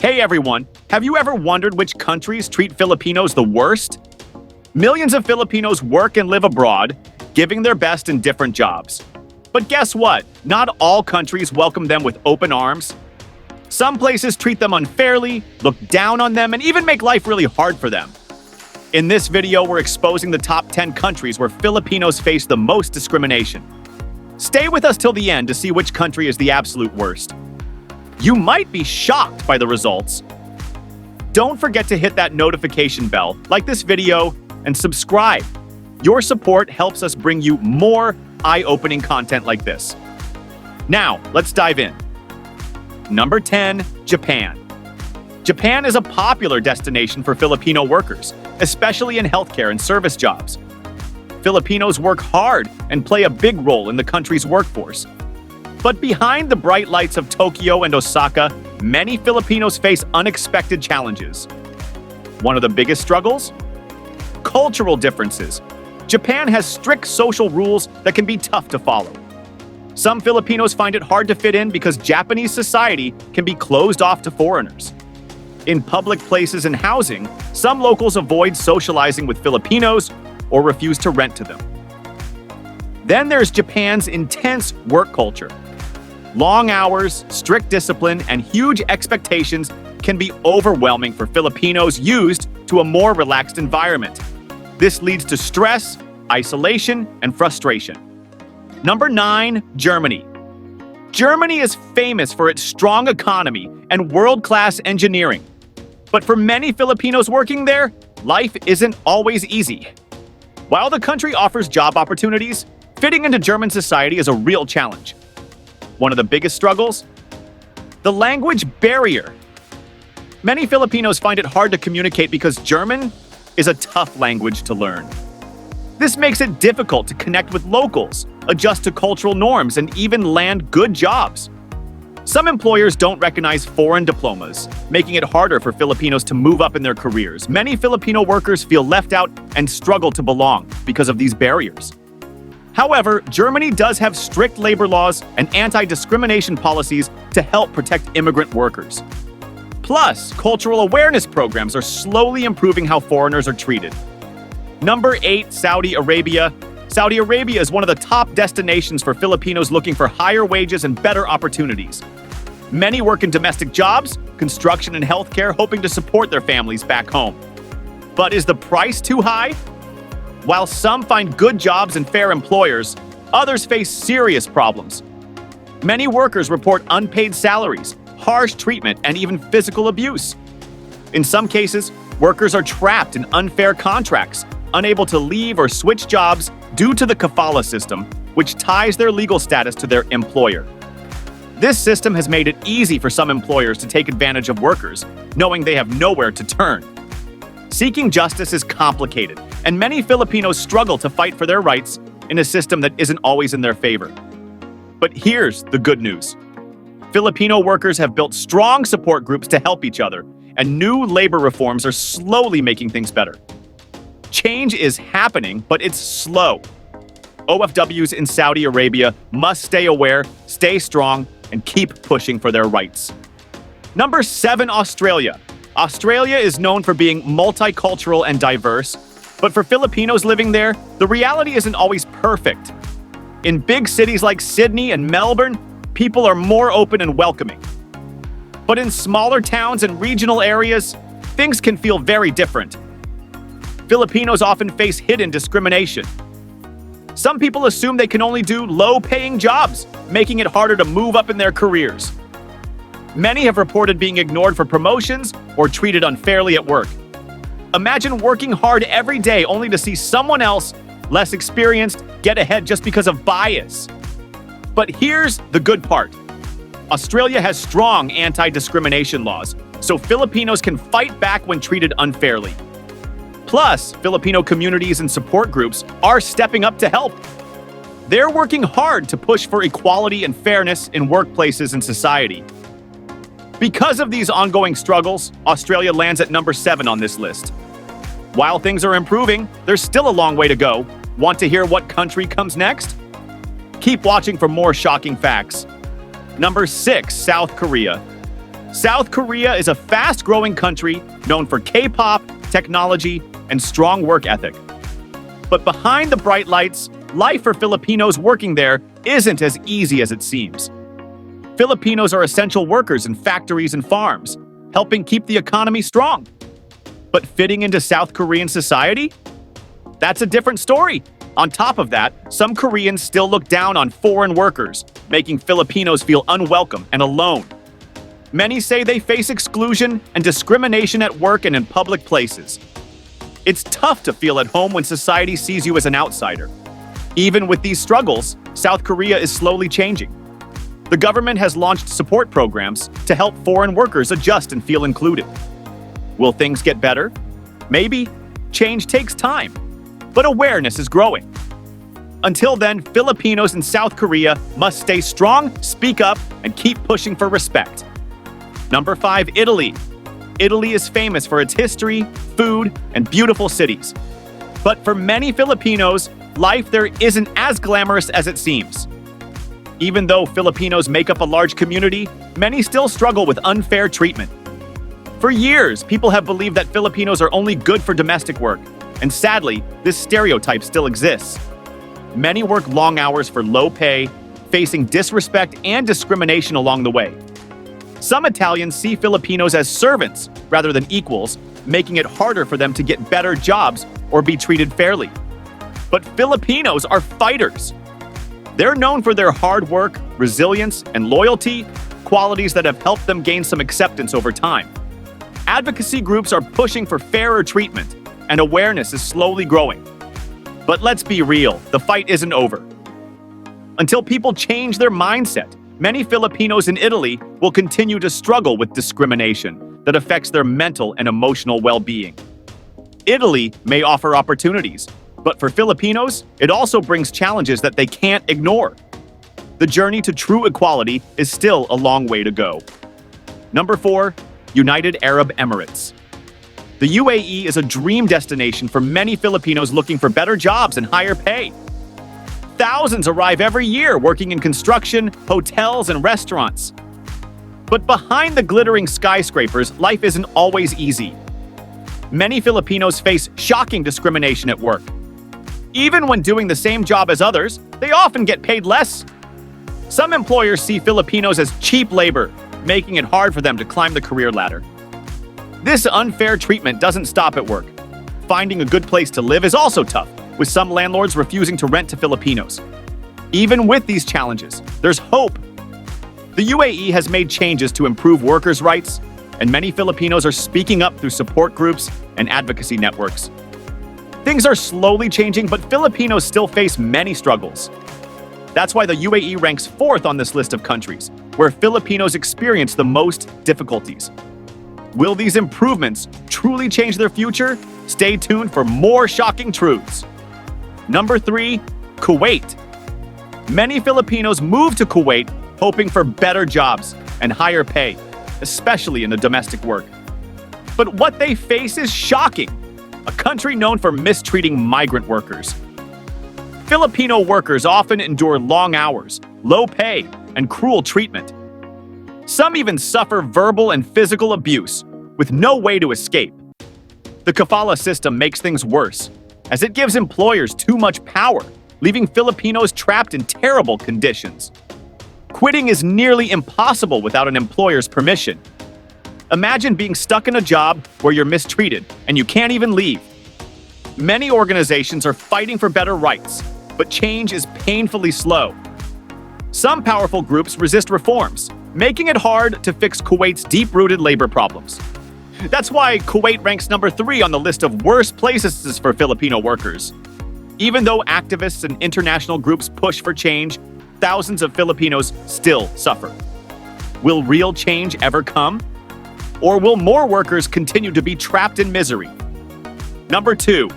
Hey everyone, have you ever wondered which countries treat Filipinos the worst? Millions of Filipinos work and live abroad, giving their best in different jobs. But guess what? Not all countries welcome them with open arms. Some places treat them unfairly, look down on them, and even make life really hard for them. In this video, we're exposing the top 10 countries where Filipinos face the most discrimination. Stay with us till the end to see which country is the absolute worst. You might be shocked by the results. Don't forget to hit that notification bell, like this video, and subscribe. Your support helps us bring you more eye-opening content like this. Now, let's dive in. Number 10, Japan. Japan is a popular destination for Filipino workers, especially in healthcare and service jobs. Filipinos work hard and play a big role in the country's workforce. But behind the bright lights of Tokyo and Osaka, many Filipinos face unexpected challenges. One of the biggest struggles? Cultural differences. Japan has strict social rules that can be tough to follow. Some Filipinos find it hard to fit in because Japanese society can be closed off to foreigners. In public places and housing, some locals avoid socializing with Filipinos or refuse to rent to them. Then there's Japan's intense work culture. Long hours, strict discipline, and huge expectations can be overwhelming for Filipinos used to a more relaxed environment. This leads to stress, isolation, and frustration. Number 9, Germany. Germany is famous for its strong economy and world-class engineering. But for many Filipinos working there, life isn't always easy. While the country offers job opportunities, fitting into German society is a real challenge. One of the biggest struggles? The language barrier. Many Filipinos find it hard to communicate because German is a tough language to learn. This makes it difficult to connect with locals, adjust to cultural norms, and even land good jobs. Some employers don't recognize foreign diplomas, making it harder for Filipinos to move up in their careers. Many Filipino workers feel left out and struggle to belong because of these barriers. However, Germany does have strict labor laws and anti-discrimination policies to help protect immigrant workers. Plus, cultural awareness programs are slowly improving how foreigners are treated. Number 8, Saudi Arabia. Saudi Arabia is one of the top destinations for Filipinos looking for higher wages and better opportunities. Many work in domestic jobs, construction, and healthcare, hoping to support their families back home. But is the price too high? While some find good jobs and fair employers, others face serious problems. Many workers report unpaid salaries, harsh treatment, and even physical abuse. In some cases, workers are trapped in unfair contracts, unable to leave or switch jobs due to the kafala system, which ties their legal status to their employer. This system has made it easy for some employers to take advantage of workers, knowing they have nowhere to turn. Seeking justice is complicated, and many Filipinos struggle to fight for their rights in a system that isn't always in their favor. But here's the good news. Filipino workers have built strong support groups to help each other, and new labor reforms are slowly making things better. Change is happening, but it's slow. OFWs in Saudi Arabia must stay aware, stay strong, and keep pushing for their rights. Number 7, Australia. Australia is known for being multicultural and diverse, but for Filipinos living there, the reality isn't always perfect. In big cities like Sydney and Melbourne, people are more open and welcoming. But in smaller towns and regional areas, things can feel very different. Filipinos often face hidden discrimination. Some people assume they can only do low-paying jobs, making it harder to move up in their careers. Many have reported being ignored for promotions or treated unfairly at work. Imagine working hard every day only to see someone else, less experienced, get ahead just because of bias. But here's the good part. Australia has strong anti-discrimination laws, so Filipinos can fight back when treated unfairly. Plus, Filipino communities and support groups are stepping up to help. They're working hard to push for equality and fairness in workplaces and society. Because of these ongoing struggles, Australia lands at number 7 on this list. While things are improving, there's still a long way to go. Want to hear what country comes next? Keep watching for more shocking facts. Number 6, South Korea. South Korea is a fast-growing country known for K-pop, technology, and strong work ethic. But behind the bright lights, life for Filipinos working there isn't as easy as it seems. Filipinos are essential workers in factories and farms, helping keep the economy strong. But fitting into South Korean society? That's a different story. On top of that, some Koreans still look down on foreign workers, making Filipinos feel unwelcome and alone. Many say they face exclusion and discrimination at work and in public places. It's tough to feel at home when society sees you as an outsider. Even with these struggles, South Korea is slowly changing. The government has launched support programs to help foreign workers adjust and feel included. Will things get better? Maybe. Change takes time, but awareness is growing. Until then, Filipinos in South Korea must stay strong, speak up, and keep pushing for respect. Number 5, Italy. Italy is famous for its history, food, and beautiful cities. But for many Filipinos, life there isn't as glamorous as it seems. Even though Filipinos make up a large community, many still struggle with unfair treatment. For years, people have believed that Filipinos are only good for domestic work, and sadly, this stereotype still exists. Many work long hours for low pay, facing disrespect and discrimination along the way. Some Italians see Filipinos as servants rather than equals, making it harder for them to get better jobs or be treated fairly. But Filipinos are fighters. They're known for their hard work, resilience, and loyalty, qualities that have helped them gain some acceptance over time. Advocacy groups are pushing for fairer treatment, and awareness is slowly growing. But let's be real, the fight isn't over. Until people change their mindset, many Filipinos in Italy will continue to struggle with discrimination that affects their mental and emotional well-being. Italy may offer opportunities, but for Filipinos, it also brings challenges that they can't ignore. The journey to true equality is still a long way to go. Number 4, United Arab Emirates. The UAE is a dream destination for many Filipinos looking for better jobs and higher pay. Thousands arrive every year working in construction, hotels, and restaurants. But behind the glittering skyscrapers, life isn't always easy. Many Filipinos face shocking discrimination at work. Even when doing the same job as others, they often get paid less. Some employers see Filipinos as cheap labor, making it hard for them to climb the career ladder. This unfair treatment doesn't stop at work. Finding a good place to live is also tough, with some landlords refusing to rent to Filipinos. Even with these challenges, there's hope. The UAE has made changes to improve workers' rights, and many Filipinos are speaking up through support groups and advocacy networks. Things are slowly changing, but Filipinos still face many struggles. That's why the UAE ranks 4th on this list of countries, where Filipinos experience the most difficulties. Will these improvements truly change their future? Stay tuned for more shocking truths. Number 3, Kuwait. Many Filipinos move to Kuwait hoping for better jobs and higher pay, especially in the domestic work. But what they face is shocking. A country known for mistreating migrant workers. Filipino workers often endure long hours, low pay, and cruel treatment. Some even suffer verbal and physical abuse, with no way to escape. The kafala system makes things worse, as it gives employers too much power, leaving Filipinos trapped in terrible conditions. Quitting is nearly impossible without an employer's permission. Imagine being stuck in a job where you're mistreated and you can't even leave. Many organizations are fighting for better rights, but change is painfully slow. Some powerful groups resist reforms, making it hard to fix Kuwait's deep-rooted labor problems. That's why Kuwait ranks number 3 on the list of worst places for Filipino workers. Even though activists and international groups push for change, thousands of Filipinos still suffer. Will real change ever come? Or will more workers continue to be trapped in misery? Number 2,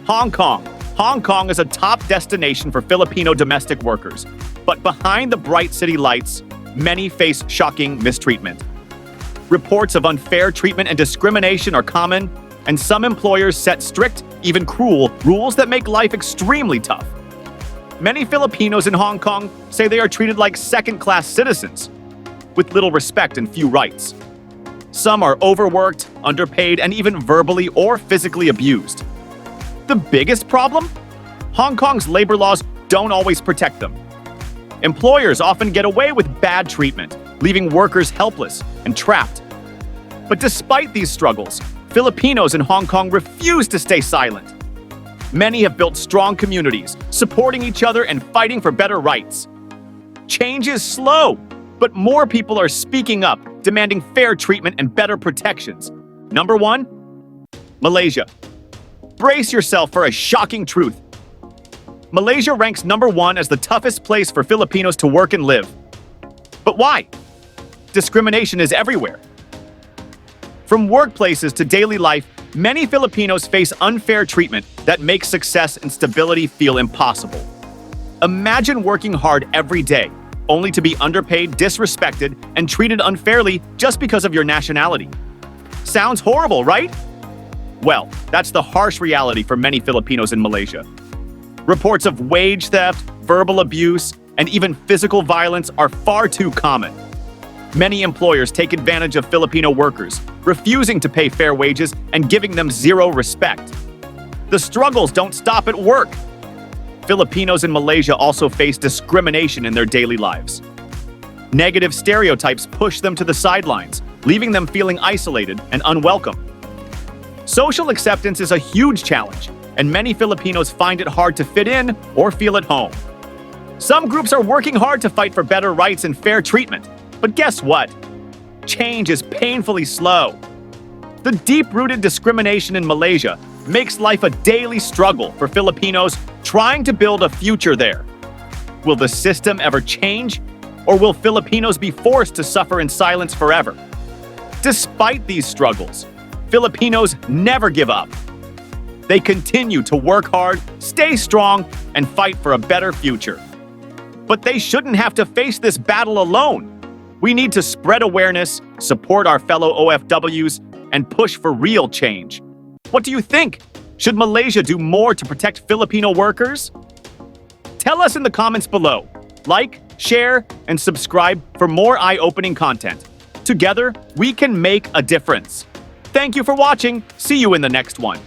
Hong Kong. Hong Kong is a top destination for Filipino domestic workers, but behind the bright city lights, many face shocking mistreatment. Reports of unfair treatment and discrimination are common, and some employers set strict, even cruel, rules that make life extremely tough. Many Filipinos in Hong Kong say they are treated like second-class citizens, with little respect and few rights. Some are overworked, underpaid, and even verbally or physically abused. The biggest problem? Hong Kong's labor laws don't always protect them. Employers often get away with bad treatment, leaving workers helpless and trapped. But despite these struggles, Filipinos in Hong Kong refuse to stay silent. Many have built strong communities, supporting each other and fighting for better rights. Change is slow, but more people are speaking up, demanding fair treatment and better protections. Number 1, Malaysia. Brace yourself for a shocking truth. Malaysia ranks number 1 as the toughest place for Filipinos to work and live. But why? Discrimination is everywhere. From workplaces to daily life, many Filipinos face unfair treatment that makes success and stability feel impossible. Imagine working hard every day, only to be underpaid, disrespected, and treated unfairly just because of your nationality. Sounds horrible, right? Well, that's the harsh reality for many Filipinos in Malaysia. Reports of wage theft, verbal abuse, and even physical violence are far too common. Many employers take advantage of Filipino workers, refusing to pay fair wages and giving them zero respect. The struggles don't stop at work. Filipinos in Malaysia also face discrimination in their daily lives. Negative stereotypes push them to the sidelines, leaving them feeling isolated and unwelcome. Social acceptance is a huge challenge, and many Filipinos find it hard to fit in or feel at home. Some groups are working hard to fight for better rights and fair treatment, but guess what? Change is painfully slow. The deep-rooted discrimination in Malaysia makes life a daily struggle for Filipinos trying to build a future there. Will the system ever change, or will Filipinos be forced to suffer in silence forever? Despite these struggles, Filipinos never give up. They continue to work hard, stay strong, and fight for a better future. But they shouldn't have to face this battle alone. We need to spread awareness, support our fellow OFWs, and push for real change. What do you think? Should Malaysia do more to protect Filipino workers? Tell us in the comments below. Like, share, and subscribe for more eye-opening content. Together, we can make a difference. Thank you for watching. See you in the next one.